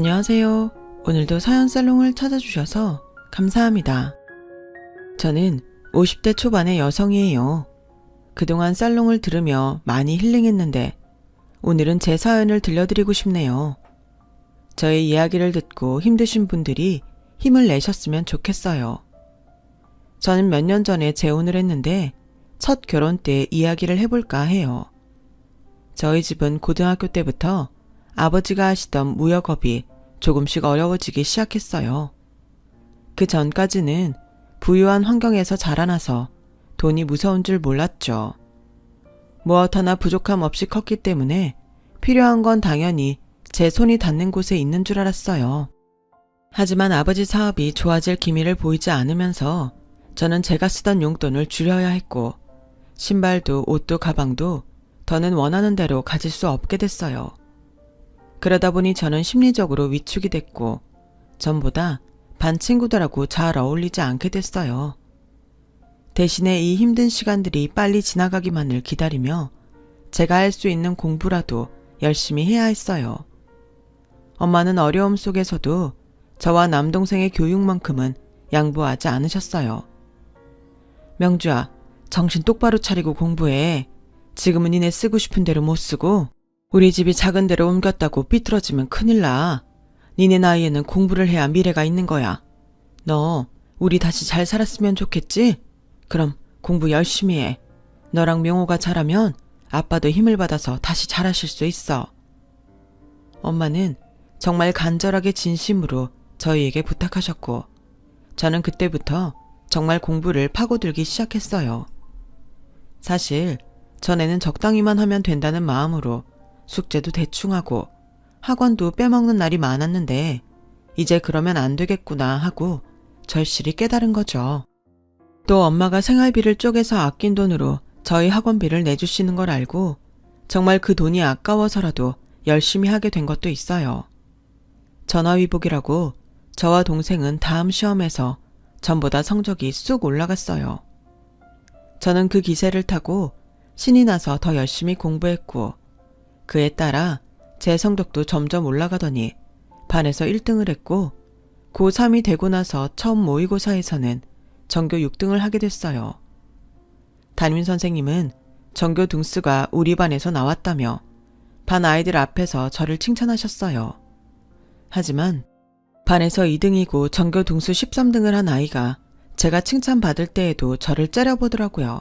안녕하세요. 오늘도 사연살롱을 찾아주셔서 감사합니다. 저는 50대 초반의 여성이에요. 그동안 살롱을 들으며 많이 힐링했는데 오늘은 제 사연을 들려드리고 싶네요. 저의 이야기를 듣고 힘드신 분들이 힘을 내셨으면 좋겠어요. 저는 몇 년 전에 재혼을 했는데 첫 결혼 때 이야기를 해볼까 해요. 저희 집은 고등학교 때부터 아버지가 하시던 무역업이 조금씩 어려워지기 시작했어요. 그 전까지는 부유한 환경에서 자라나서 돈이 무서운 줄 몰랐죠. 무엇 하나 부족함 없이 컸기 때문에 필요한 건 당연히 제 손이 닿는 곳에 있는 줄 알았어요. 하지만 아버지 사업이 좋아질 기미를 보이지 않으면서 저는 제가 쓰던 용돈을 줄여야 했고 신발도 옷도 가방도 더는 원하는 대로 가질 수 없게 됐어요. 그러다 보니 저는 심리적으로 위축이 됐고 전보다 반 친구들하고 잘 어울리지 않게 됐어요. 대신에 이 힘든 시간들이 빨리 지나가기만을 기다리며 제가 할 수 있는 공부라도 열심히 해야 했어요. 엄마는 어려움 속에서도 저와 남동생의 교육만큼은 양보하지 않으셨어요. 명주야, 정신 똑바로 차리고 공부해. 지금은 니네 쓰고 싶은 대로 못 쓰고 우리 집이 작은 데로 옮겼다고 삐뚤어지면 큰일 나. 니네 나이에는 공부를 해야 미래가 있는 거야. 너 우리 다시 잘 살았으면 좋겠지? 그럼 공부 열심히 해. 너랑 명호가 잘하면 아빠도 힘을 받아서 다시 잘하실 수 있어. 엄마는 정말 간절하게 진심으로 저희에게 부탁하셨고 저는 그때부터 정말 공부를 파고들기 시작했어요. 사실 전에는 적당히만 하면 된다는 마음으로 숙제도 대충 하고 학원도 빼먹는 날이 많았는데 이제 그러면 안 되겠구나 하고 절실히 깨달은 거죠. 또 엄마가 생활비를 쪼개서 아낀 돈으로 저희 학원비를 내주시는 걸 알고 정말 그 돈이 아까워서라도 열심히 하게 된 것도 있어요. 전화위복이라고 저와 동생은 다음 시험에서 전보다 성적이 쑥 올라갔어요. 저는 그 기세를 타고 신이 나서 더 열심히 공부했고 그에 따라 제 성적도 점점 올라가더니 반에서 1등을 했고 고3이 되고 나서 처음 모의고사에서는 전교 6등을 하게 됐어요. 담임선생님은 전교 등수가 우리 반에서 나왔다며 반 아이들 앞에서 저를 칭찬하셨어요. 하지만 반에서 2등이고 전교 등수 13등을 한 아이가 제가 칭찬받을 때에도 저를 째려보더라고요.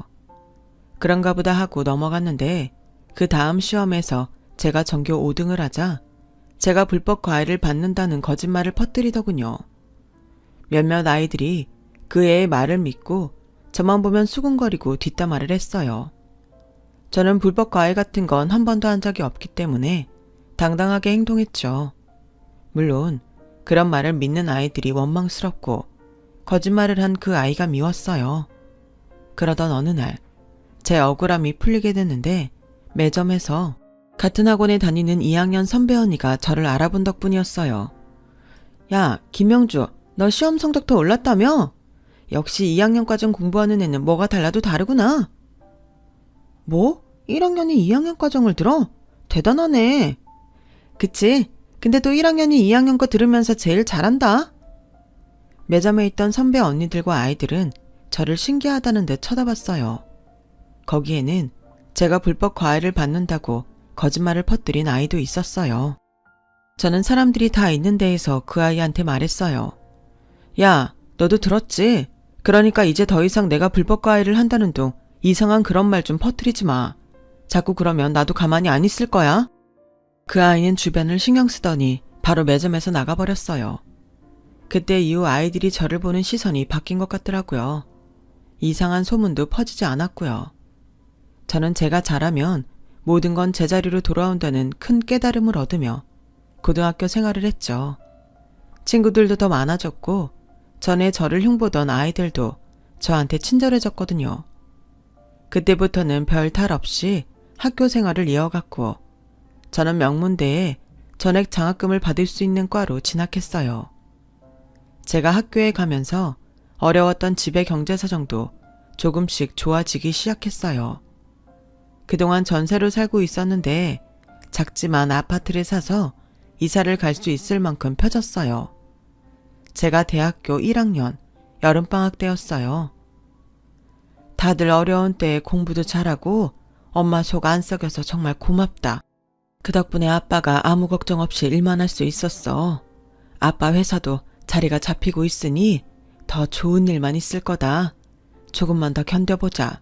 그런가 보다 하고 넘어갔는데 그 다음 시험에서 제가 전교 5등을 하자 제가 불법 과외를 받는다는 거짓말을 퍼뜨리더군요. 몇몇 아이들이 그 애의 말을 믿고 저만 보면 수군거리고 뒷담화를 했어요. 저는 불법 과외 같은 건 한 번도 한 적이 없기 때문에 당당하게 행동했죠. 물론 그런 말을 믿는 아이들이 원망스럽고 거짓말을 한 그 아이가 미웠어요. 그러던 어느 날 제 억울함이 풀리게 됐는데 매점에서 같은 학원에 다니는 2학년 선배 언니가 저를 알아본 덕분이었어요. 야, 김명주, 너 시험 성적 더 올랐다며? 역시 2학년 과정 공부하는 애는 뭐가 달라도 다르구나. 뭐? 1학년이 2학년 과정을 들어? 대단하네. 그치? 근데 또 1학년이 2학년 거 들으면서 제일 잘한다. 매점에 있던 선배 언니들과 아이들은 저를 신기하다는 듯 쳐다봤어요. 거기에는 제가 불법 과외를 받는다고 거짓말을 퍼뜨린 아이도 있었어요. 저는 사람들이 다 있는 데에서 그 아이한테 말했어요. 야, 너도 들었지? 그러니까 이제 더 이상 내가 불법 과외를 한다는 둥 이상한 그런 말 좀 퍼뜨리지 마. 자꾸 그러면 나도 가만히 안 있을 거야. 그 아이는 주변을 신경 쓰더니 바로 매점에서 나가버렸어요. 그때 이후 아이들이 저를 보는 시선이 바뀐 것 같더라고요. 이상한 소문도 퍼지지 않았고요. 저는 제가 잘하면 모든 건 제자리로 돌아온다는 큰 깨달음을 얻으며 고등학교 생활을 했죠. 친구들도 더 많아졌고 전에 저를 흉보던 아이들도 저한테 친절해졌거든요. 그때부터는 별 탈 없이 학교 생활을 이어갔고 저는 명문대에 전액 장학금을 받을 수 있는 과로 진학했어요. 제가 학교에 가면서 어려웠던 집의 경제 사정도 조금씩 좋아지기 시작했어요. 그동안 전세로 살고 있었는데 작지만 아파트를 사서 이사를 갈 수 있을 만큼 펴졌어요. 제가 대학교 1학년 여름방학 때였어요. 다들 어려운 때에 공부도 잘하고 엄마 속 안 썩여서 정말 고맙다. 그 덕분에 아빠가 아무 걱정 없이 일만 할 수 있었어. 아빠 회사도 자리가 잡히고 있으니 더 좋은 일만 있을 거다. 조금만 더 견뎌보자.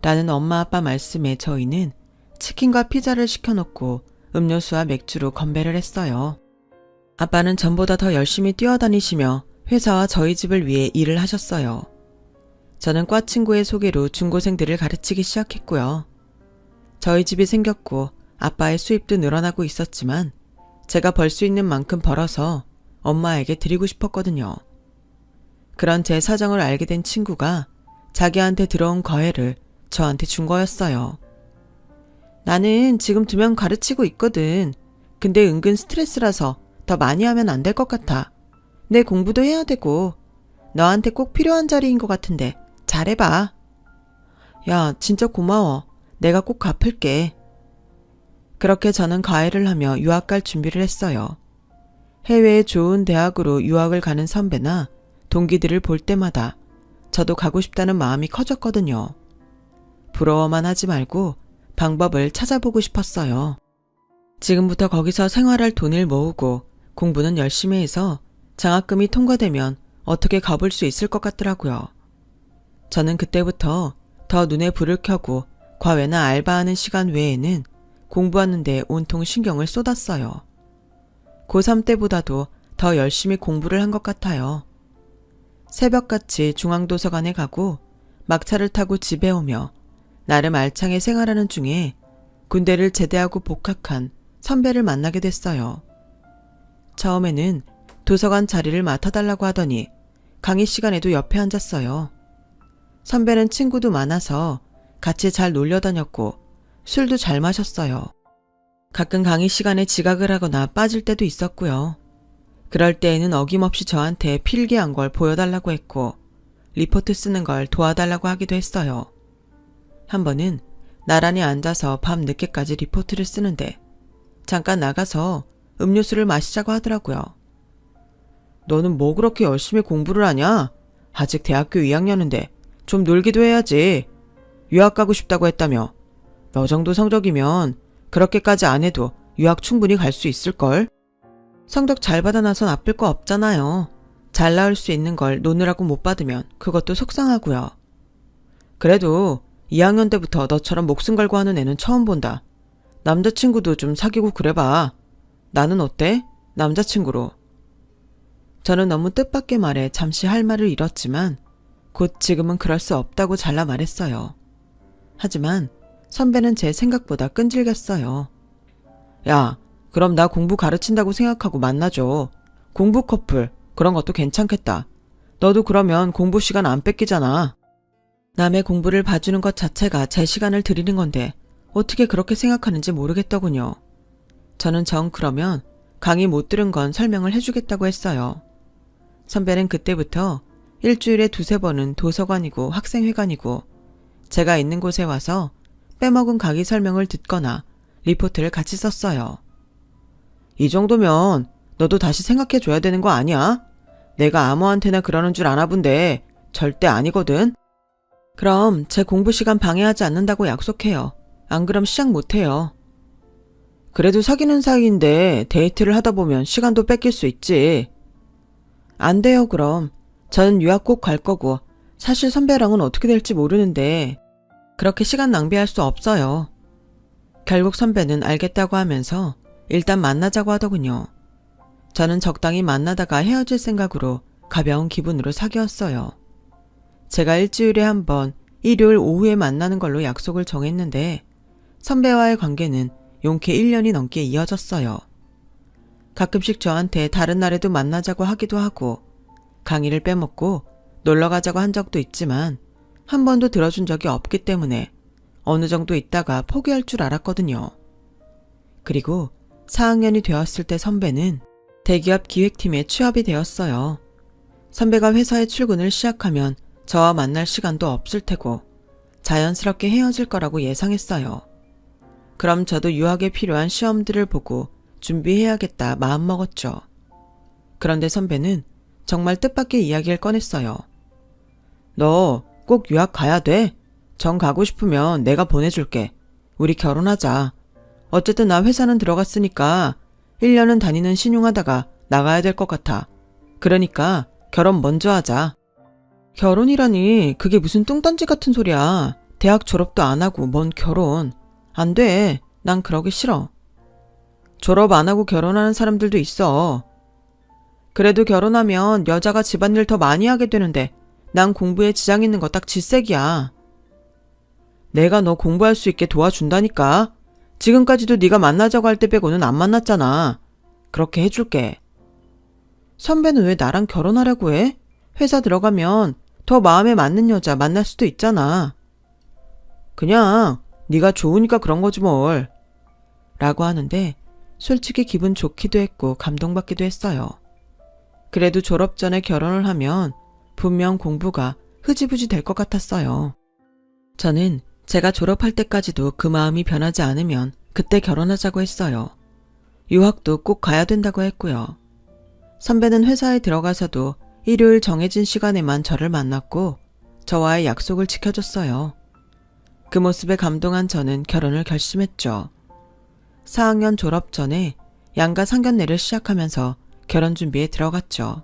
라는 엄마 아빠 말씀에 저희는 치킨과 피자를 시켜놓고 음료수와 맥주로 건배를 했어요. 아빠는 전보다 더 열심히 뛰어다니시며 회사와 저희 집을 위해 일을 하셨어요. 저는 과 친구의 소개로 중고생들을 가르치기 시작했고요. 저희 집이 생겼고 아빠의 수입도 늘어나고 있었지만 제가 벌 수 있는 만큼 벌어서 엄마에게 드리고 싶었거든요. 그런 제 사정을 알게 된 친구가 자기한테 들어온 거해를 저한테 준 거였어요. 나는 지금 2명 가르치고 있거든. 근데 은근 스트레스라서 더 많이 하면 안 될 것 같아. 내 공부도 해야 되고 너한테 꼭 필요한 자리인 것 같은데 잘해봐. 야, 진짜 고마워. 내가 꼭 갚을게. 그렇게 저는 과외를 하며 유학 갈 준비를 했어요. 해외의 좋은 대학으로 유학을 가는 선배나 동기들을 볼 때마다 저도 가고 싶다는 마음이 커졌거든요. 부러워만 하지 말고 방법을 찾아보고 싶었어요. 지금부터 거기서 생활할 돈을 모으고 공부는 열심히 해서 장학금이 통과되면 어떻게 가볼 수 있을 것 같더라고요. 저는 그때부터 더 눈에 불을 켜고 과외나 알바하는 시간 외에는 공부하는 데 온통 신경을 쏟았어요. 고3 때보다도 더 열심히 공부를 한 것 같아요. 새벽같이 중앙도서관에 가고 막차를 타고 집에 오며 나름 알차게 생활하는 중에 군대를 제대하고 복학한 선배를 만나게 됐어요. 처음에는 도서관 자리를 맡아달라고 하더니 강의 시간에도 옆에 앉았어요. 선배는 친구도 많아서 같이 잘 놀려다녔고 술도 잘 마셨어요. 가끔 강의 시간에 지각을 하거나 빠질 때도 있었고요. 그럴 때에는 어김없이 저한테 필기한 걸 보여달라고 했고 리포트 쓰는 걸 도와달라고 하기도 했어요. 한 번은 나란히 앉아서 밤 늦게까지 리포트를 쓰는데 잠깐 나가서 음료수를 마시자고 하더라고요. 너는 뭐 그렇게 열심히 공부를 하냐? 아직 대학교 2학년인데 좀 놀기도 해야지. 유학 가고 싶다고 했다며. 너 정도 성적이면 그렇게까지 안 해도 유학 충분히 갈 수 있을걸? 성적 잘 받아놔서 나쁠 거 없잖아요. 잘 나올 수 있는 걸 노느라고 못 받으면 그것도 속상하고요. 그래도 2학년 때부터 너처럼 목숨 걸고 하는 애는 처음 본다. 남자친구도 좀 사귀고 그래봐. 나는 어때? 남자친구로. 저는 너무 뜻밖의 말에 잠시 할 말을 잃었지만 곧 지금은 그럴 수 없다고 잘라 말했어요. 하지만 선배는 제 생각보다 끈질겼어요. 야, 그럼 나 공부 가르친다고 생각하고 만나줘. 공부 커플, 그런 것도 괜찮겠다. 너도 그러면 공부 시간 안 뺏기잖아. 남의 공부를 봐주는 것 자체가 제 시간을 드리는 건데 어떻게 그렇게 생각하는지 모르겠더군요. 저는 정 그러면 강의 못 들은 건 설명을 해주겠다고 했어요. 선배는 그때부터 일주일에 2-3번은 도서관이고 학생회관이고 제가 있는 곳에 와서 빼먹은 강의 설명을 듣거나 리포트를 같이 썼어요. 이 정도면 너도 다시 생각해줘야 되는 거 아니야? 내가 아무한테나 그러는 줄 아나 본데 절대 아니거든. 그럼 제 공부 시간 방해하지 않는다고 약속해요. 안 그럼 시작 못해요. 그래도 사귀는 사이인데 데이트를 하다 보면 시간도 뺏길 수 있지. 안 돼요 그럼. 저는 유학 꼭 갈 거고 사실 선배랑은 어떻게 될지 모르는데 그렇게 시간 낭비할 수 없어요. 결국 선배는 알겠다고 하면서 일단 만나자고 하더군요. 저는 적당히 만나다가 헤어질 생각으로 가벼운 기분으로 사귀었어요. 제가 일주일에 한 번 일요일 오후에 만나는 걸로 약속을 정했는데 선배와의 관계는 용케 1년이 넘게 이어졌어요. 가끔씩 저한테 다른 날에도 만나자고 하기도 하고 강의를 빼먹고 놀러 가자고 한 적도 있지만 한 번도 들어준 적이 없기 때문에 어느 정도 있다가 포기할 줄 알았거든요. 그리고 4학년이 되었을 때 선배는 대기업 기획팀에 취업이 되었어요. 선배가 회사에 출근을 시작하면 저와 만날 시간도 없을 테고 자연스럽게 헤어질 거라고 예상했어요. 그럼 저도 유학에 필요한 시험들을 보고 준비해야겠다 마음먹었죠. 그런데 선배는 정말 뜻밖의 이야기를 꺼냈어요. 너 꼭 유학 가야 돼. 정 가고 싶으면 내가 보내줄게. 우리 결혼하자. 어쨌든 나 회사는 들어갔으니까 1년은 다니는 신용하다가 나가야 될 것 같아. 그러니까 결혼 먼저 하자. 결혼이라니 그게 무슨 뚱딴지 같은 소리야. 대학 졸업도 안 하고 뭔 결혼. 안 돼. 난 그러기 싫어. 졸업 안 하고 결혼하는 사람들도 있어. 그래도 결혼하면 여자가 집안일 더 많이 하게 되는데 난 공부에 지장 있는 거 딱 질색이야. 내가 너 공부할 수 있게 도와준다니까. 지금까지도 네가 만나자고 할 때 빼고는 안 만났잖아. 그렇게 해줄게. 선배는 왜 나랑 결혼하려고 해? 회사 들어가면 더 마음에 맞는 여자 만날 수도 있잖아. 그냥 네가 좋으니까 그런 거지 뭘. 라고 하는데 솔직히 기분 좋기도 했고 감동받기도 했어요. 그래도 졸업 전에 결혼을 하면 분명 공부가 흐지부지 될 것 같았어요. 저는 제가 졸업할 때까지도 그 마음이 변하지 않으면 그때 결혼하자고 했어요. 유학도 꼭 가야 된다고 했고요. 선배는 회사에 들어가서도 일요일 정해진 시간에만 저를 만났고 저와의 약속을 지켜줬어요. 그 모습에 감동한 저는 결혼을 결심했죠. 4학년 졸업 전에 양가 상견례를 시작하면서 결혼 준비에 들어갔죠.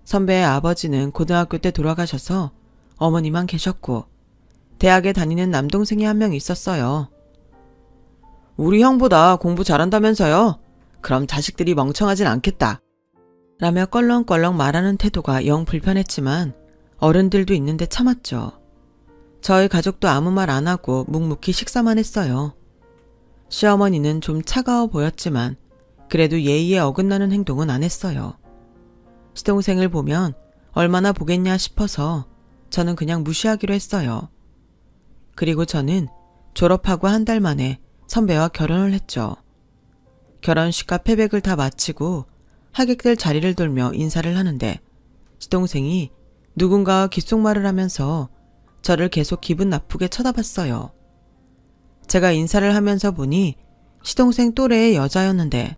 선배의 아버지는 고등학교 때 돌아가셔서 어머니만 계셨고 대학에 다니는 남동생이 한 명 있었어요. 우리 형보다 공부 잘한다면서요? 그럼 자식들이 멍청하진 않겠다. 라며 껄렁껄렁 말하는 태도가 영 불편했지만 어른들도 있는데 참았죠. 저희 가족도 아무 말 안 하고 묵묵히 식사만 했어요. 시어머니는 좀 차가워 보였지만 그래도 예의에 어긋나는 행동은 안 했어요. 시동생을 보면 얼마나 보겠냐 싶어서 저는 그냥 무시하기로 했어요. 그리고 저는 졸업하고 한 달 만에 선배와 결혼을 했죠. 결혼식과 패백을 다 마치고 하객들 자리를 돌며 인사를 하는데 시동생이 누군가와 귓속말을 하면서 저를 계속 기분 나쁘게 쳐다봤어요. 제가 인사를 하면서 보니 시동생 또래의 여자였는데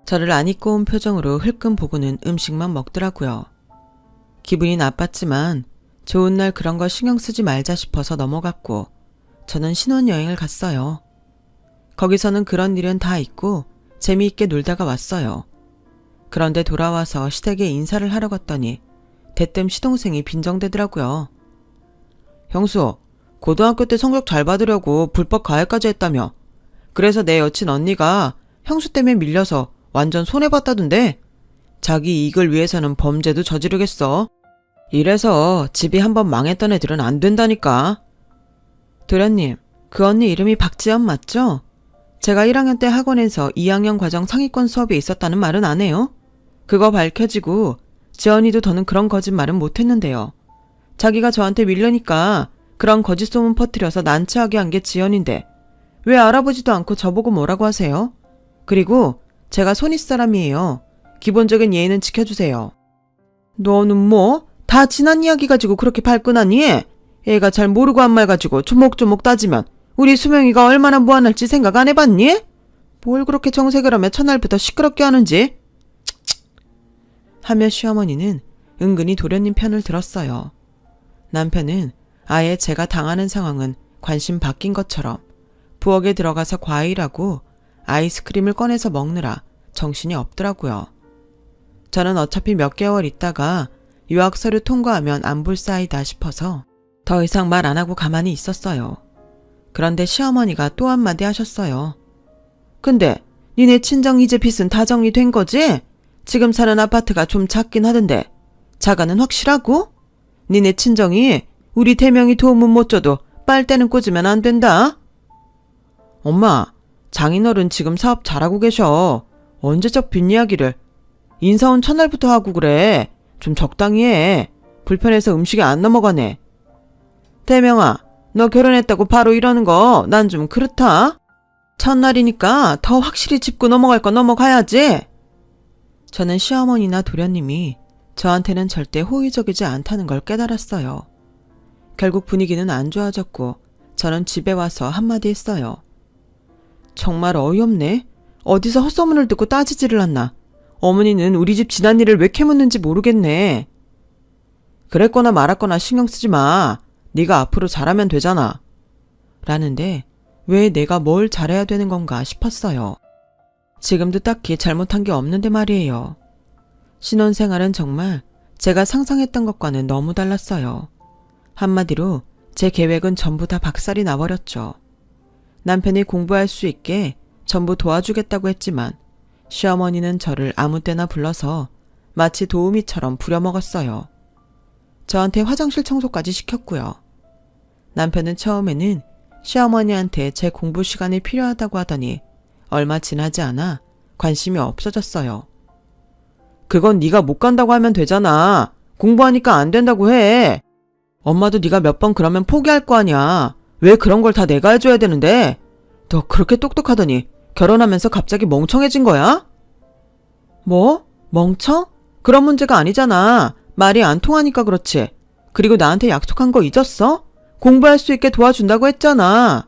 저를 안 입고 온 표정으로 흘끔 보고는 음식만 먹더라고요. 기분이 나빴지만 좋은 날 그런 거 신경 쓰지 말자 싶어서 넘어갔고 저는 신혼여행을 갔어요. 거기서는 그런 일은 다 잊고 재미있게 놀다가 왔어요. 그런데 돌아와서 시댁에 인사를 하러 갔더니 대뜸 시동생이 빈정대더라고요. 형수, 고등학교 때 성적 잘 받으려고 불법 가해까지 했다며. 그래서 내 여친 언니가 형수 때문에 밀려서 완전 손해봤다던데. 자기 이익을 위해서는 범죄도 저지르겠어. 이래서 집이 한번 망했던 애들은 안 된다니까. 도련님, 그 언니 이름이 박지연 맞죠? 제가 1학년 때 학원에서 2학년 과정 상위권 수업에 있었다는 말은 안 해요? 그거 밝혀지고 지연이도 더는 그런 거짓말은 못했는데요. 자기가 저한테 밀려니까 그런 거짓 소문 퍼뜨려서 난처하게 한 게 지연인데 왜 알아보지도 않고 저보고 뭐라고 하세요? 그리고 제가 손윗 사람이에요. 기본적인 예의는 지켜주세요. 너는 뭐? 다 지난 이야기 가지고 그렇게 발끈하니? 애가 잘 모르고 한 말 가지고 조목조목 따지면 우리 수명이가 얼마나 무안할지 생각 안 해봤니? 뭘 그렇게 정색을 하며 첫날부터 시끄럽게 하는지? 하며 시어머니는 은근히 도련님 편을 들었어요. 남편은 아예 제가 당하는 상황은 관심 바뀐 것처럼 부엌에 들어가서 과일하고 아이스크림을 꺼내서 먹느라 정신이 없더라고요. 저는 어차피 몇 개월 있다가 유학 서류 통과하면 안 볼 사이다 싶어서 더 이상 말 안 하고 가만히 있었어요. 그런데 시어머니가 또 한마디 하셨어요. 근데 니네 친정 이제 빚은 다 정리된 거지? 지금 사는 아파트가 좀 작긴 하던데 자가는 확실하고? 니네 친정이 우리 대명이 도움은 못 줘도 빨대는 꽂으면 안 된다. 엄마, 장인어른 지금 사업 잘하고 계셔. 언제적 빚 이야기를. 인사 온 첫날부터 하고 그래. 좀 적당히 해. 불편해서 음식이 안 넘어가네. 대명아, 너 결혼했다고 바로 이러는 거 난 좀 그렇다. 첫날이니까 더 확실히 짚고 넘어갈 거 넘어가야지. 저는 시어머니나 도련님이 저한테는 절대 호의적이지 않다는 걸 깨달았어요. 결국 분위기는 안 좋아졌고 저는 집에 와서 한마디 했어요. 정말 어이없네. 어디서 헛소문을 듣고 따지지를 않나. 어머니는 우리 집 지난 일을 왜 캐묻는지 모르겠네. 그랬거나 말았거나 신경 쓰지 마. 네가 앞으로 잘하면 되잖아. 라는데 왜 내가 뭘 잘해야 되는 건가 싶었어요. 지금도 딱히 잘못한 게 없는데 말이에요. 신혼생활은 정말 제가 상상했던 것과는 너무 달랐어요. 한마디로 제 계획은 전부 다 박살이 나버렸죠. 남편이 공부할 수 있게 전부 도와주겠다고 했지만 시어머니는 저를 아무 때나 불러서 마치 도우미처럼 부려먹었어요. 저한테 화장실 청소까지 시켰고요. 남편은 처음에는 시어머니한테 제 공부 시간이 필요하다고 하더니 얼마 지나지 않아 관심이 없어졌어요. 그건 네가 못 간다고 하면 되잖아. 공부하니까 안 된다고 해. 엄마도 네가 몇 번 그러면 포기할 거 아니야. 왜 그런 걸 다 내가 해줘야 되는데? 너 그렇게 똑똑하더니 결혼하면서 갑자기 멍청해진 거야? 뭐? 멍청? 그런 문제가 아니잖아. 말이 안 통하니까 그렇지. 그리고 나한테 약속한 거 잊었어? 공부할 수 있게 도와준다고 했잖아.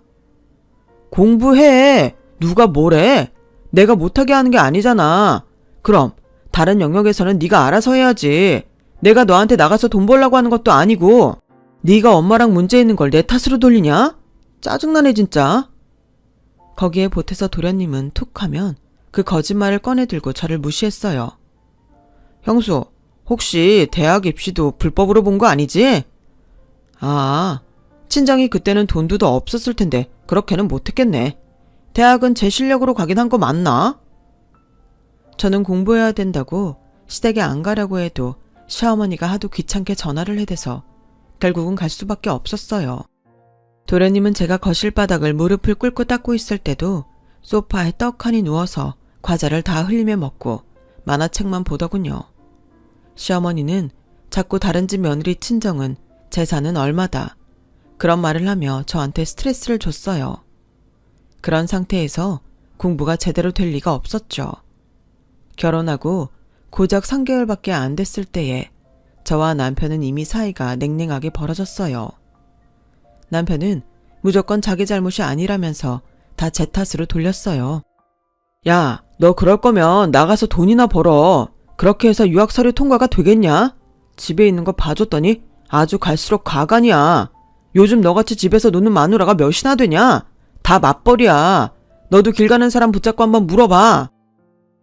공부해. 누가 뭐래? 내가 못하게 하는 게 아니잖아. 그럼 다른 영역에서는 네가 알아서 해야지. 내가 너한테 나가서 돈 벌라고 하는 것도 아니고 네가 엄마랑 문제 있는 걸 내 탓으로 돌리냐? 짜증나네 진짜. 거기에 보태서 도련님은 툭 하면 그 거짓말을 꺼내들고 저를 무시했어요. 형수, 혹시 대학 입시도 불법으로 본 거 아니지? 아, 친정이 그때는 돈도 더 없었을 텐데 그렇게는 못했겠네. 대학은 제 실력으로 가긴 한 거 맞나? 저는 공부해야 된다고 시댁에 안 가려고 해도 시어머니가 하도 귀찮게 전화를 해대서 결국은 갈 수밖에 없었어요. 도련님은 제가 거실 바닥을 무릎을 꿇고 닦고 있을 때도 소파에 떡하니 누워서 과자를 다 흘리며 먹고 만화책만 보더군요. 시어머니는 자꾸 다른 집 며느리 친정은 재산은 얼마다 그런 말을 하며 저한테 스트레스를 줬어요. 그런 상태에서 공부가 제대로 될 리가 없었죠. 결혼하고 고작 3개월밖에 안 됐을 때에 저와 남편은 이미 사이가 냉랭하게 벌어졌어요. 남편은 무조건 자기 잘못이 아니라면서 다 제 탓으로 돌렸어요. 야, 너 그럴 거면 나가서 돈이나 벌어. 그렇게 해서 유학 서류 통과가 되겠냐? 집에 있는 거 봐줬더니 아주 갈수록 가관이야. 요즘 너같이 집에서 노는 마누라가 몇이나 되냐? 다 맞벌이야. 너도 길 가는 사람 붙잡고 한번 물어봐.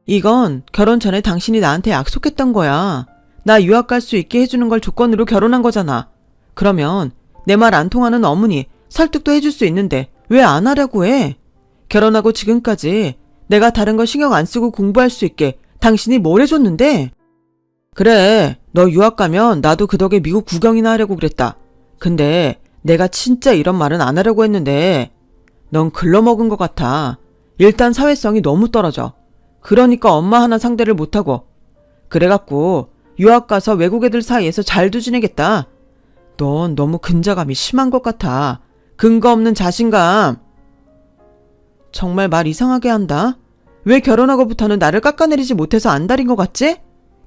이건 결혼 전에 당신이 나한테 약속했던 거야. 나 유학 갈 수 있게 해주는 걸 조건으로 결혼한 거잖아. 그러면 내 말 안 통하는 어머니 설득도 해줄 수 있는데 왜 안 하려고 해? 결혼하고 지금까지 내가 다른 거 신경 안 쓰고 공부할 수 있게 당신이 뭘 해줬는데? 그래, 너 유학 가면 나도 그 덕에 미국 구경이나 하려고 그랬다. 근데 내가 진짜 이런 말은 안 하려고 했는데 넌 글러먹은 것 같아. 일단 사회성이 너무 떨어져. 그러니까 엄마 하나 상대를 못하고. 그래갖고 유학 가서 외국 애들 사이에서 잘도 지내겠다. 넌 너무 근자감이 심한 것 같아. 근거 없는 자신감. 정말 말 이상하게 한다. 왜 결혼하고부터는 나를 깎아내리지 못해서 안달인 것 같지?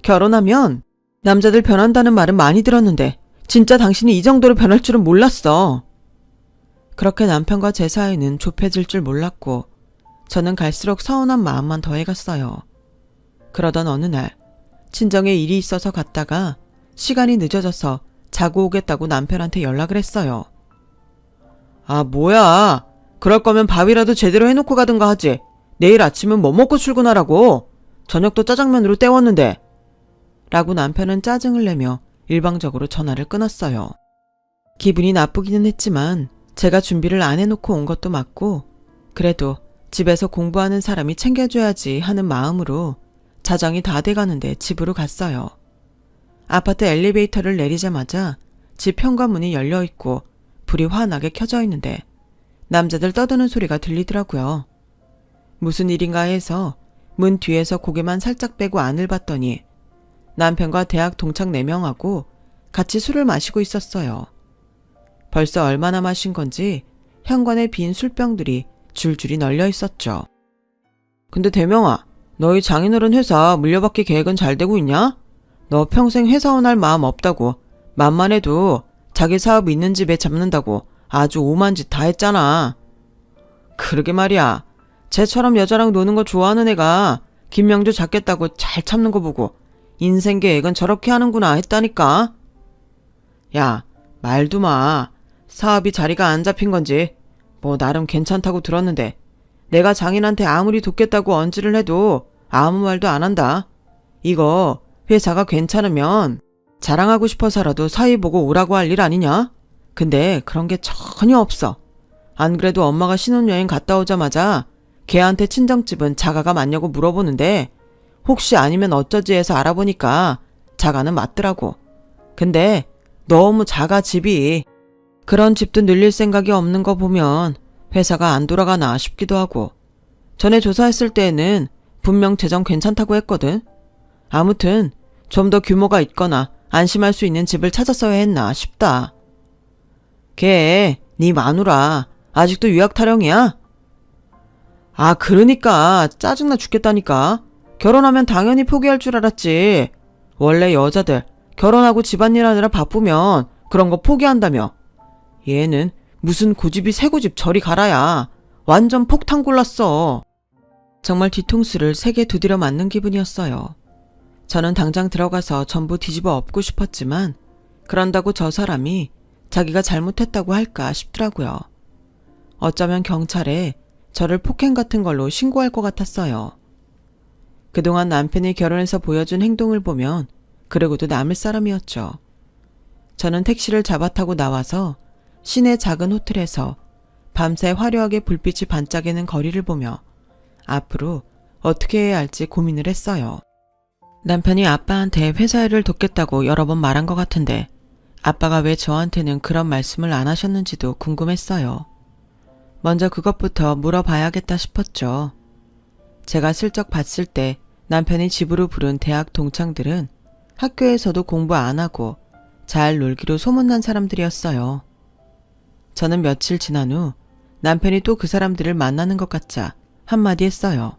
결혼하면 남자들 변한다는 말은 많이 들었는데 진짜 당신이 이 정도로 변할 줄은 몰랐어. 그렇게 남편과 제 사이는 좁혀질 줄 몰랐고 저는 갈수록 서운한 마음만 더해갔어요. 그러던 어느 날 친정에 일이 있어서 갔다가 시간이 늦어져서 자고 오겠다고 남편한테 연락을 했어요. 아, 뭐야. 그럴 거면 밥이라도 제대로 해놓고 가든가 하지. 내일 아침은 뭐 먹고 출근하라고. 저녁도 짜장면으로 때웠는데. 라고 남편은 짜증을 내며 일방적으로 전화를 끊었어요. 기분이 나쁘기는 했지만 제가 준비를 안 해놓고 온 것도 맞고 그래도 집에서 공부하는 사람이 챙겨줘야지 하는 마음으로 자정이 다 돼가는데 집으로 갔어요. 아파트 엘리베이터를 내리자마자 집 현관문이 열려있고 불이 환하게 켜져 있는데 남자들 떠드는 소리가 들리더라고요. 무슨 일인가 해서 문 뒤에서 고개만 살짝 빼고 안을 봤더니 남편과 대학 동창 4명하고 같이 술을 마시고 있었어요. 벌써 얼마나 마신 건지 현관에 빈 술병들이 줄줄이 널려 있었죠. 근데 대명아, 너희 장인어른 회사 물려받기 계획은 잘 되고 있냐? 너 평생 회사원 할 마음 없다고 맘만 해도 자기 사업 있는 집에 잡는다고 아주 오만 짓 다 했잖아. 그러게 말이야. 쟤처럼 여자랑 노는 거 좋아하는 애가 김명주 잡겠다고 잘 참는 거 보고 인생 계획은 저렇게 하는구나 했다니까. 야, 말도 마. 사업이 자리가 안 잡힌 건지 뭐 나름 괜찮다고 들었는데 내가 장인한테 아무리 돕겠다고 언질을 해도 아무 말도 안 한다. 이거 회사가 괜찮으면 자랑하고 싶어서라도 사위 보고 오라고 할 일 아니냐? 근데 그런 게 전혀 없어. 안 그래도 엄마가 신혼여행 갔다 오자마자 걔한테 친정집은 자가가 맞냐고 물어보는데 혹시 아니면 어쩌지 해서 알아보니까 자가는 맞더라고. 근데 너무 자가 집이 그런 집도 늘릴 생각이 없는 거 보면 회사가 안 돌아가나 싶기도 하고 전에 조사했을 때에는 분명 재정 괜찮다고 했거든. 아무튼 좀 더 규모가 있거나 안심할 수 있는 집을 찾았어야 했나 싶다. 걔, 네 마누라 아직도 유학 타령이야? 아, 그러니까 짜증나 죽겠다니까. 결혼하면 당연히 포기할 줄 알았지. 원래 여자들 결혼하고 집안일 하느라 바쁘면 그런 거 포기한다며. 얘는 무슨 고집이 새고집 저리 가라야. 완전 폭탄 골랐어. 정말 뒤통수를 세게 두드려 맞는 기분이었어요. 저는 당장 들어가서 전부 뒤집어 엎고 싶었지만 그런다고 저 사람이 자기가 잘못했다고 할까 싶더라고요. 어쩌면 경찰에 저를 폭행 같은 걸로 신고할 것 같았어요. 그동안 남편이 결혼해서 보여준 행동을 보면 그러고도 남을 사람이었죠. 저는 택시를 잡아 타고 나와서 시내 작은 호텔에서 밤새 화려하게 불빛이 반짝이는 거리를 보며 앞으로 어떻게 해야 할지 고민을 했어요. 남편이 아빠한테 회사 일을 돕겠다고 여러 번 말한 것 같은데 아빠가 왜 저한테는 그런 말씀을 안 하셨는지도 궁금했어요. 먼저 그것부터 물어봐야겠다 싶었죠. 제가 슬쩍 봤을 때 남편이 집으로 부른 대학 동창들은 학교에서도 공부 안 하고 잘 놀기로 소문난 사람들이었어요. 저는 며칠 지난 후 남편이 또 그 사람들을 만나는 것 같자 한마디 했어요.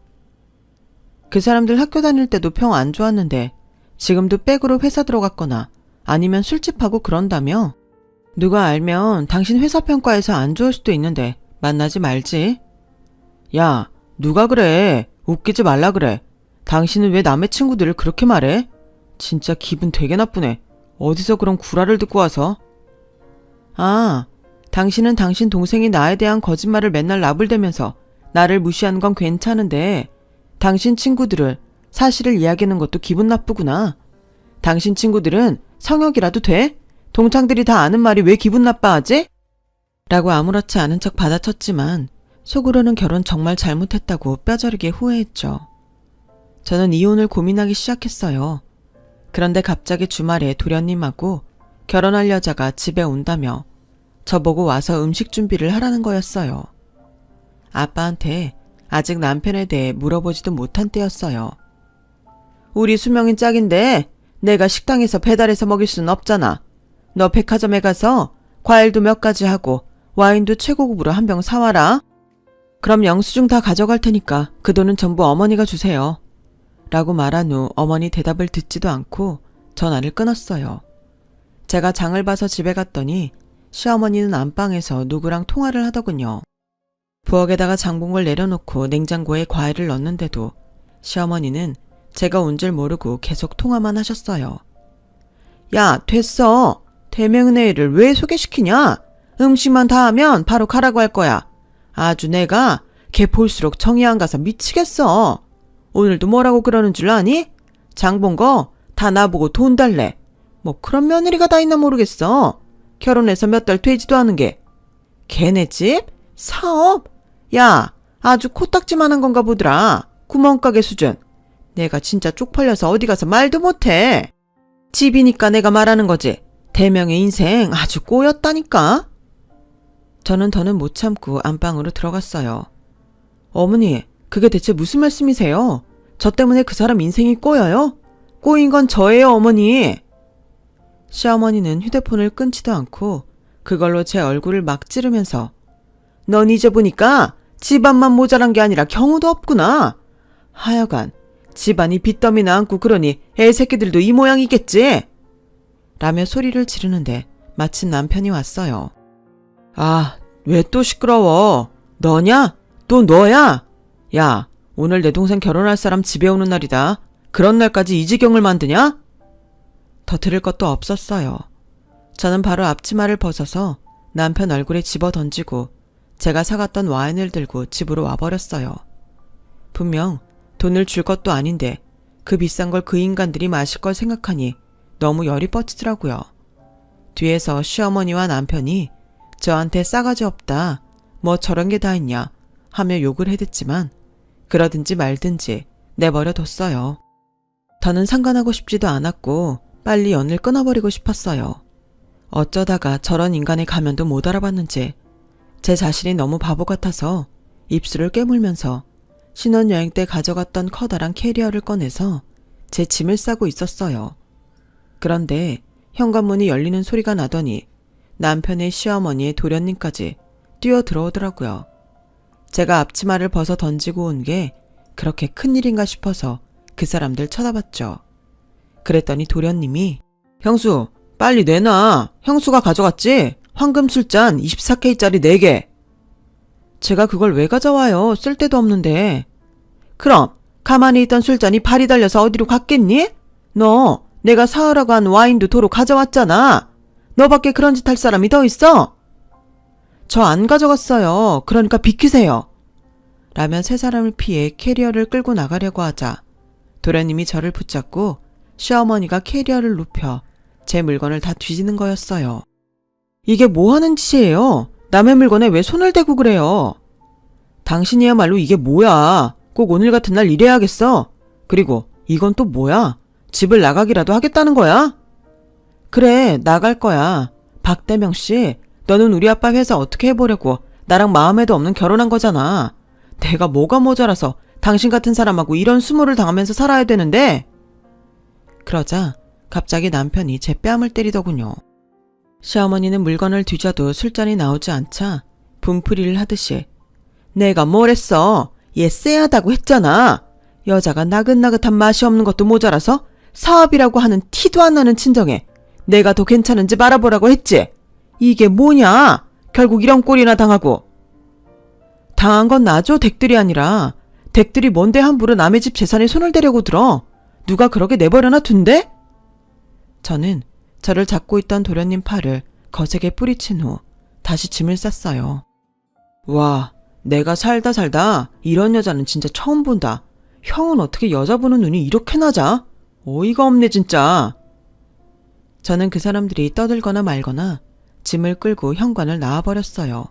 그 사람들 학교 다닐 때도 평 안 좋았는데 지금도 백으로 회사 들어갔거나 아니면 술집하고 그런다며? 누가 알면 당신 회사 평가에서 안 좋을 수도 있는데 만나지 말지. 야, 누가 그래? 웃기지 말라 그래. 당신은 왜 남의 친구들을 그렇게 말해? 진짜 기분 되게 나쁘네. 어디서 그런 구라를 듣고 와서. 아, 당신은 당신 동생이 나에 대한 거짓말을 맨날 나불대면서 나를 무시하는 건 괜찮은데 당신 친구들을 사실을 이야기하는 것도 기분 나쁘구나. 당신 친구들은 성역이라도 돼? 동창들이 다 아는 말이 왜 기분 나빠하지? 라고 아무렇지 않은 척 받아쳤지만 속으로는 결혼 정말 잘못했다고 뼈저리게 후회했죠. 저는 이혼을 고민하기 시작했어요. 그런데 갑자기 주말에 도련님하고 결혼할 여자가 집에 온다며 저보고 와서 음식 준비를 하라는 거였어요. 아빠한테 아직 남편에 대해 물어보지도 못한 때였어요. 우리 수명인 짝인데 내가 식당에서 배달해서 먹일 순 없잖아. 너 백화점에 가서 과일도 몇 가지 하고 와인도 최고급으로 한 병 사와라. 그럼 영수증 다 가져갈 테니까 그 돈은 전부 어머니가 주세요. 라고 말한 후 어머니 대답을 듣지도 않고 전화를 끊었어요. 제가 장을 봐서 집에 갔더니 시어머니는 안방에서 누구랑 통화를 하더군요. 부엌에다가 장본걸 내려놓고 냉장고에 과일을 넣는데도 시어머니는 제가 온 줄 모르고 계속 통화만 하셨어요. 야, 됐어. 대명은혜를 왜 소개시키냐? 음식만 다 하면 바로 가라고 할 거야. 아주 내가 걔 볼수록 정이 안 가서 미치겠어. 오늘도 뭐라고 그러는 줄 아니? 장본거 다 나보고 돈 달래. 뭐 그런 며느리가 다 있나 모르겠어. 결혼해서 몇 달 되지도 않은 게. 걔네 집? 사업? 야, 아주 코딱지만한 건가 보더라. 구멍가게 수준. 내가 진짜 쪽팔려서 어디 가서 말도 못해. 집이니까 내가 말하는 거지. 대명의 인생 아주 꼬였다니까. 저는 더는 못 참고 안방으로 들어갔어요. 어머니, 그게 대체 무슨 말씀이세요? 저 때문에 그 사람 인생이 꼬여요? 꼬인 건 저예요, 어머니. 시어머니는 휴대폰을 끊지도 않고 그걸로 제 얼굴을 막 찌르면서 넌 잊어보니까 집안만 모자란 게 아니라 경우도 없구나. 하여간 집안이 빚더미나 안고 그러니 애새끼들도 이 모양이겠지. 라며 소리를 지르는데 마침 남편이 왔어요. 아, 왜 또 시끄러워? 너냐? 또 너야? 야, 오늘 내 동생 결혼할 사람 집에 오는 날이다. 그런 날까지 이 지경을 만드냐? 더 들을 것도 없었어요. 저는 바로 앞치마를 벗어서 남편 얼굴에 집어 던지고 제가 사갔던 와인을 들고 집으로 와버렸어요. 분명 돈을 줄 것도 아닌데 그 비싼 걸 그 인간들이 마실 걸 생각하니 너무 열이 뻗치더라고요. 뒤에서 시어머니와 남편이 저한테 싸가지 없다, 뭐 저런 게 다 있냐 하며 욕을 해댔지만 그러든지 말든지 내버려 뒀어요. 더는 상관하고 싶지도 않았고 빨리 연을 끊어버리고 싶었어요. 어쩌다가 저런 인간의 가면도 못 알아봤는지 제 자신이 너무 바보 같아서 입술을 깨물면서 신혼여행 때 가져갔던 커다란 캐리어를 꺼내서 제 짐을 싸고 있었어요. 그런데 현관문이 열리는 소리가 나더니 남편의 시어머니의 도련님까지 뛰어 들어오더라고요. 제가 앞치마를 벗어 던지고 온 게 그렇게 큰일인가 싶어서 그 사람들 쳐다봤죠. 그랬더니 도련님이 형수 빨리 내놔. 형수가 가져갔지? 황금 술잔 24K짜리 4개. 제가 그걸 왜 가져와요? 쓸데도 없는데. 그럼 가만히 있던 술잔이 발이 달려서 어디로 갔겠니? 너 내가 사오라고 한 와인도 도로 가져왔잖아. 너밖에 그런 짓 할 사람이 더 있어? 저 안 가져갔어요. 그러니까 비키세요. 라며 세 사람을 피해 캐리어를 끌고 나가려고 하자 도련님이 저를 붙잡고 시어머니가 캐리어를 눕혀 제 물건을 다 뒤지는 거였어요. 이게 뭐 하는 짓이에요? 남의 물건에 왜 손을 대고 그래요? 당신이야말로 이게 뭐야? 꼭 오늘 같은 날 이래야겠어? 그리고 이건 또 뭐야? 집을 나가기라도 하겠다는 거야? 그래, 나갈 거야. 박대명 씨, 너는 우리 아빠 회사 어떻게 해보려고 나랑 마음에도 없는 결혼한 거잖아. 내가 뭐가 모자라서 당신 같은 사람하고 이런 수모를 당하면서 살아야 되는데? 그러자 갑자기 남편이 제 뺨을 때리더군요. 시어머니는 물건을 뒤져도 술잔이 나오지 않자 분풀이를 하듯이 내가 뭘 했어? 얘 쎄하다고 했잖아. 여자가 나긋나긋한 맛이 없는 것도 모자라서 사업이라고 하는 티도 안 나는 친정에 내가 더 괜찮은지 말아보라고 했지. 이게 뭐냐? 결국 이런 꼴이나 당하고. 당한 건 나죠. 댁들이 아니라. 댁들이 뭔데 함부로 남의 집 재산에 손을 대려고 들어. 누가 그렇게 내버려나 둔대? 저는 저를 잡고 있던 도련님 팔을 거세게 뿌리친 후 다시 짐을 쌌어요. 와, 내가 살다 이런 여자는 진짜 처음 본다. 형은 어떻게 여자 보는 눈이 이렇게 낮아? 어이가 없네 진짜. 저는 그 사람들이 떠들거나 말거나 짐을 끌고 현관을 나와버렸어요.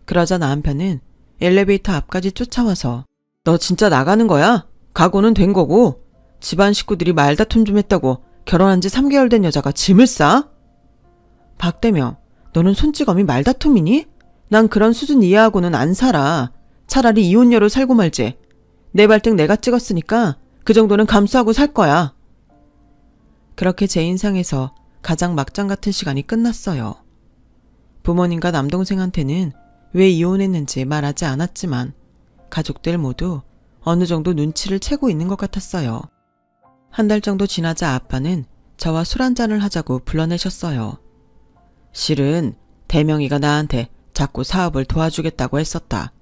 그러자 남편은 엘리베이터 앞까지 쫓아와서 너 진짜 나가는 거야? 각오는 된 거고 집안 식구들이 말다툼 좀 했다고 결혼한 지 3개월 된 여자가 짐을 싸? 박대명, 너는 손찌검이 말다툼이니? 난 그런 수준 이하하고는 안 살아. 차라리 이혼녀로 살고 말지. 내 발등 내가 찍었으니까 그 정도는 감수하고 살 거야. 그렇게 제 인상에서 가장 막장 같은 시간이 끝났어요. 부모님과 남동생한테는 왜 이혼했는지 말하지 않았지만 가족들 모두 어느 정도 눈치를 채고 있는 것 같았어요. 한 달 정도 지나자 아빠는 저와 술 한잔을 하자고 불러내셨어요. 실은 대명이가 나한테 자꾸 사업을 도와주겠다고 했었다.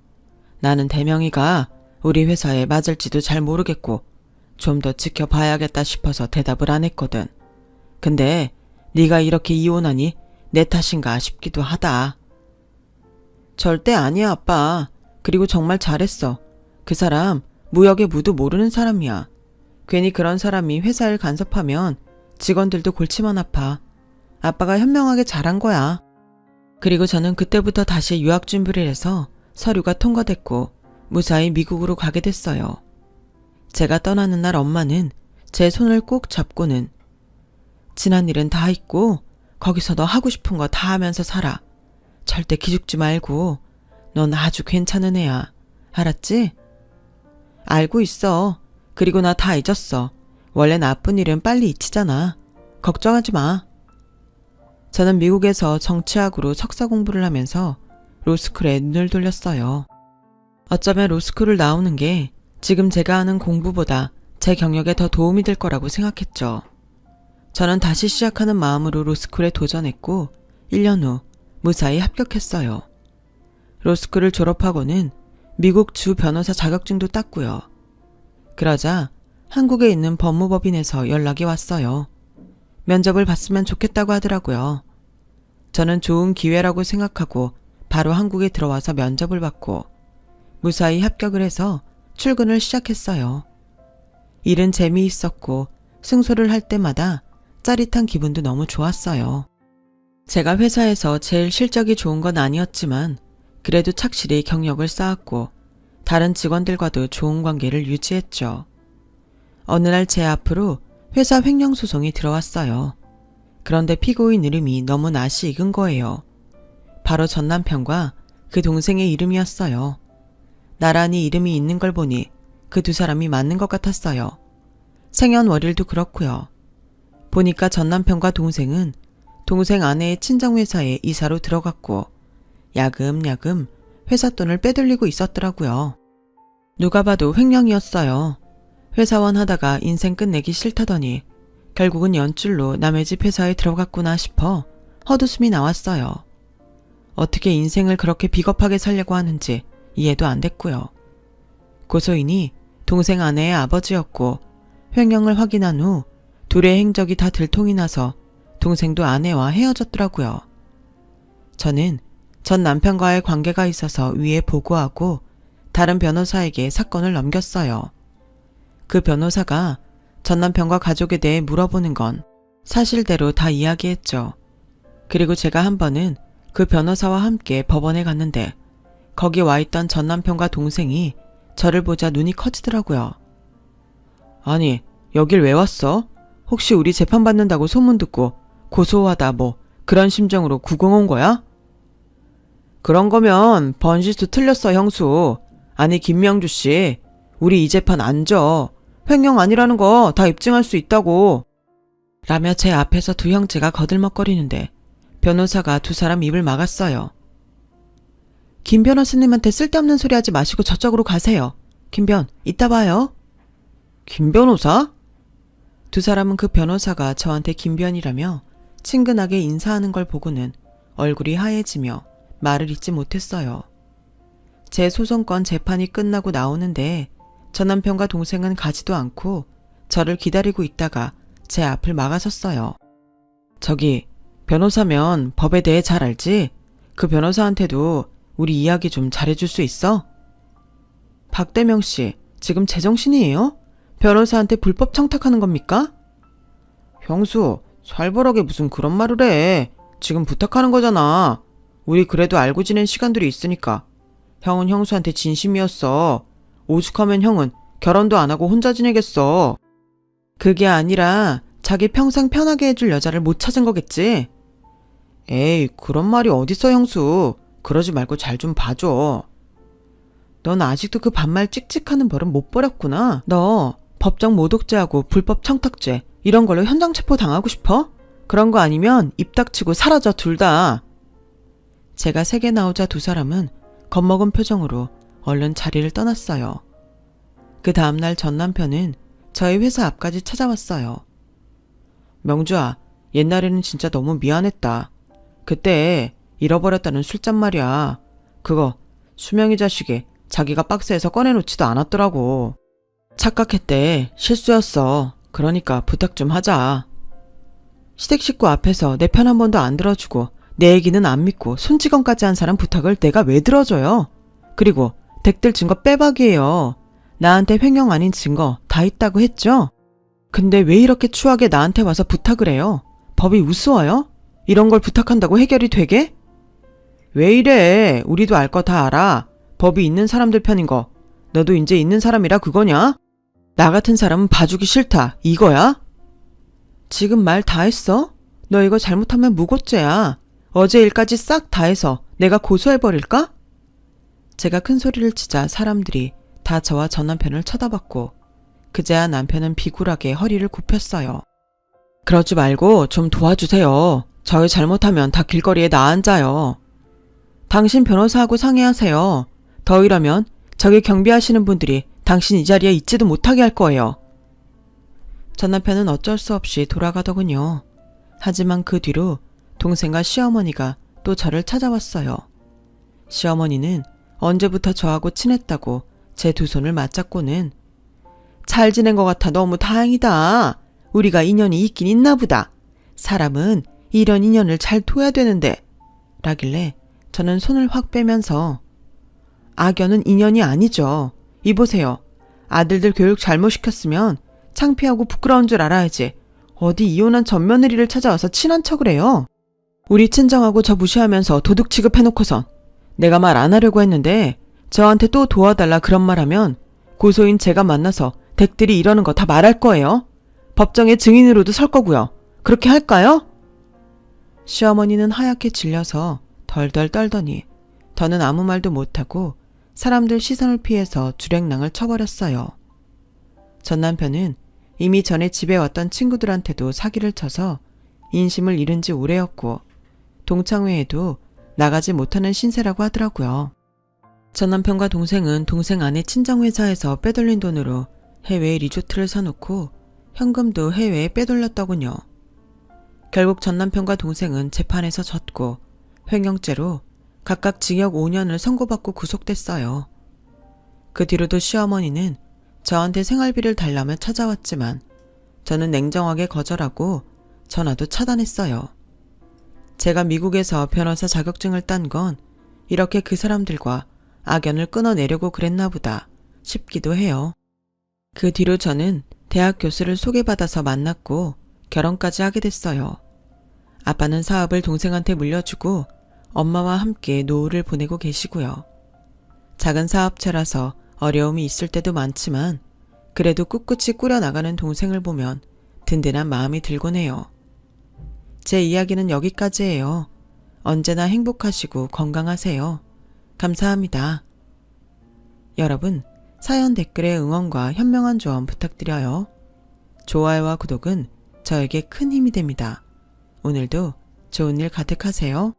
나는 대명이가 우리 회사에 맞을지도 잘 모르겠고 좀 더 지켜봐야겠다 싶어서 대답을 안 했거든. 근데 네가 이렇게 이혼하니 내 탓인가 싶기도 하다. 절대 아니야 아빠. 그리고 정말 잘했어. 그 사람 무역의 무도 모르는 사람이야. 괜히 그런 사람이 회사 일 간섭하면 직원들도 골치만 아파. 아빠가 현명하게 잘한 거야. 그리고 저는 그때부터 다시 유학 준비를 해서 서류가 통과됐고 무사히 미국으로 가게 됐어요. 제가 떠나는 날 엄마는 제 손을 꼭 잡고는 지난 일은 다 잊고 거기서 너 하고 싶은 거 다 하면서 살아. 절대 기죽지 말고 넌 아주 괜찮은 애야. 알았지? 알고 있어. 그리고 나 다 잊었어. 원래 나쁜 일은 빨리 잊히잖아. 걱정하지 마. 저는 미국에서 정치학으로 석사 공부를 하면서 로스쿨에 눈을 돌렸어요. 어쩌면 로스쿨을 나오는 게 지금 제가 하는 공부보다 제 경력에 더 도움이 될 거라고 생각했죠. 저는 다시 시작하는 마음으로 로스쿨에 도전했고 1년 후 무사히 합격했어요. 로스쿨을 졸업하고는 미국 주 변호사 자격증도 땄고요. 그러자 한국에 있는 법무법인에서 연락이 왔어요. 면접을 봤으면 좋겠다고 하더라고요. 저는 좋은 기회라고 생각하고 바로 한국에 들어와서 면접을 받고 무사히 합격을 해서 출근을 시작했어요. 일은 재미있었고 승소를 할 때마다 짜릿한 기분도 너무 좋았어요. 제가 회사에서 제일 실적이 좋은 건 아니었지만 그래도 착실히 경력을 쌓았고 다른 직원들과도 좋은 관계를 유지했죠. 어느 날 제 앞으로 회사 횡령 소송이 들어왔어요. 그런데 피고인 이름이 너무 낯이 익은 거예요. 바로 전 남편과 그 동생의 이름이었어요. 나란히 이름이 있는 걸 보니 그 두 사람이 맞는 것 같았어요. 생년월일도 그렇고요. 보니까 전 남편과 동생은 동생 아내의 친정회사에 이사로 들어갔고 야금야금 회사 돈을 빼돌리고 있었더라고요. 누가 봐도 횡령이었어요. 회사원 하다가 인생 끝내기 싫다더니 결국은 연줄로 남의 집 회사에 들어갔구나 싶어 헛웃음이 나왔어요. 어떻게 인생을 그렇게 비겁하게 살려고 하는지 이해도 안 됐고요. 고소인이 동생 아내의 아버지였고 횡령을 확인한 후 둘의 행적이 다 들통이 나서 동생도 아내와 헤어졌더라고요. 저는 전 남편과의 관계가 있어서 위에 보고하고 다른 변호사에게 사건을 넘겼어요. 그 변호사가 전 남편과 가족에 대해 물어보는 건 사실대로 다 이야기했죠. 그리고 제가 한 번은 그 변호사와 함께 법원에 갔는데 거기 와 있던 전 남편과 동생이 저를 보자 눈이 커지더라고요. 아니, 여길 왜 왔어? 혹시 우리 재판받는다고 소문 듣고 고소하다 뭐 그런 심정으로 구경 온 거야? 그런 거면 번지수 틀렸어, 형수. 아니, 김명주 씨. 우리 이 재판 안 져. 횡령 아니라는 거 다 입증할 수 있다고. 라며 제 앞에서 두 형제가 거들먹거리는데 변호사가 두 사람 입을 막았어요. 김 변호사님한테 쓸데없는 소리 하지 마시고 저쪽으로 가세요. 김변, 이따 봐요. 김 변호사? 두 사람은 그 변호사가 저한테 김변이라며 친근하게 인사하는 걸 보고는 얼굴이 하얘지며 말을 잇지 못했어요. 제 소송건 재판이 끝나고 나오는데 전 남편과 동생은 가지도 않고 저를 기다리고 있다가 제 앞을 막아섰어요. 저기, 변호사면 법에 대해 잘 알지? 그 변호사한테도 우리 이야기 좀 잘해줄 수 있어? 박대명 씨, 지금 제정신이에요? 변호사한테 불법 청탁하는 겁니까? 형수, 살벌하게 무슨 그런 말을 해. 지금 부탁하는 거잖아. 우리 그래도 알고 지낸 시간들이 있으니까. 형은 형수한테 진심이었어. 오죽하면 형은 결혼도 안 하고 혼자 지내겠어. 그게 아니라 자기 평생 편하게 해줄 여자를 못 찾은 거겠지? 에이, 그런 말이 어딨어, 형수. 그러지 말고 잘 좀 봐줘. 넌 아직도 그 반말 찍찍하는 버릇 못 버렸구나. 너 법정 모독죄하고 불법 청탁죄 이런 걸로 현장 체포 당하고 싶어? 그런 거 아니면 입 닥치고 사라져, 둘 다. 제가 세게 나오자 두 사람은 겁먹은 표정으로 얼른 자리를 떠났어요. 그 다음날 전 남편은 저희 회사 앞까지 찾아왔어요. 명주아, 옛날에는 진짜 너무 미안했다. 그때 잃어버렸다는 술잔 말이야. 그거 수명이 자식이 자기가 박스에서 꺼내놓지도 않았더라고. 착각했대. 실수였어. 그러니까 부탁 좀 하자. 시댁 식구 앞에서 내 편 한 번도 안 들어주고 내 얘기는 안 믿고 손찌검까지 한 사람 부탁을 내가 왜 들어줘요? 그리고 댁들 증거 빼박이에요. 나한테 횡령 아닌 증거 다 있다고 했죠? 근데 왜 이렇게 추하게 나한테 와서 부탁을 해요? 법이 우스워요? 이런 걸 부탁한다고 해결이 되게? 왜 이래? 우리도 알 거 다 알아. 법이 있는 사람들 편인 거. 너도 이제 있는 사람이라 그거냐? 나 같은 사람은 봐주기 싫다. 이거야? 지금 말 다 했어? 너 이거 잘못하면 무고죄야. 어제 일까지 싹 다 해서 내가 고소해버릴까? 제가 큰 소리를 치자 사람들이 다 저와 전 남편을 쳐다봤고 그제야 남편은 비굴하게 허리를 굽혔어요. 그러지 말고 좀 도와주세요. 저희 잘못하면 다 길거리에 나앉아요. 당신 변호사하고 상의하세요. 더 이러면 저기 경비하시는 분들이 당신 이 자리에 있지도 못하게 할 거예요. 전 남편은 어쩔 수 없이 돌아가더군요. 하지만 그 뒤로 동생과 시어머니가 또 저를 찾아왔어요. 시어머니는 언제부터 저하고 친했다고 제 두 손을 맞잡고는 잘 지낸 것 같아 너무 다행이다. 우리가 인연이 있긴 있나 보다. 사람은 이런 인연을 잘 둬야 되는데 라길래 저는 손을 확 빼면서 악연은 인연이 아니죠. 이보세요. 아들들 교육 잘못 시켰으면 창피하고 부끄러운 줄 알아야지. 어디 이혼한 젖며느리를 찾아와서 친한 척을 해요. 우리 친정하고 저 무시하면서 도둑 취급해놓고선 내가 말 안 하려고 했는데 저한테 또 도와달라 그런 말 하면 고소인 제가 만나서 댁들이 이러는 거 다 말할 거예요. 법정에 증인으로도 설 거고요. 그렇게 할까요? 시어머니는 하얗게 질려서 덜덜 떨더니 더는 아무 말도 못하고 사람들 시선을 피해서 주랭랑을 쳐버렸어요. 전 남편은 이미 전에 집에 왔던 친구들한테도 사기를 쳐서 인심을 잃은 지 오래였고 동창회에도 나가지 못하는 신세라고 하더라고요. 전 남편과 동생은 동생 아내 친정회사에서 빼돌린 돈으로 해외에 리조트를 사놓고 현금도 해외에 빼돌렸더군요. 결국 전 남편과 동생은 재판에서 졌고 횡령죄로 각각 징역 5년을 선고받고 구속됐어요. 그 뒤로도 시어머니는 저한테 생활비를 달라며 찾아왔지만 저는 냉정하게 거절하고 전화도 차단했어요. 제가 미국에서 변호사 자격증을 딴 건 이렇게 그 사람들과 악연을 끊어내려고 그랬나 보다 싶기도 해요. 그 뒤로 저는 대학 교수를 소개받아서 만났고 결혼까지 하게 됐어요. 아빠는 사업을 동생한테 물려주고 엄마와 함께 노후를 보내고 계시고요. 작은 사업체라서 어려움이 있을 때도 많지만 그래도 꿋꿋이 꾸려나가는 동생을 보면 든든한 마음이 들곤 해요. 제 이야기는 여기까지예요. 언제나 행복하시고 건강하세요. 감사합니다. 여러분, 사연 댓글에 응원과 현명한 조언 부탁드려요. 좋아요와 구독은 저에게 큰 힘이 됩니다. 오늘도 좋은 일 가득하세요.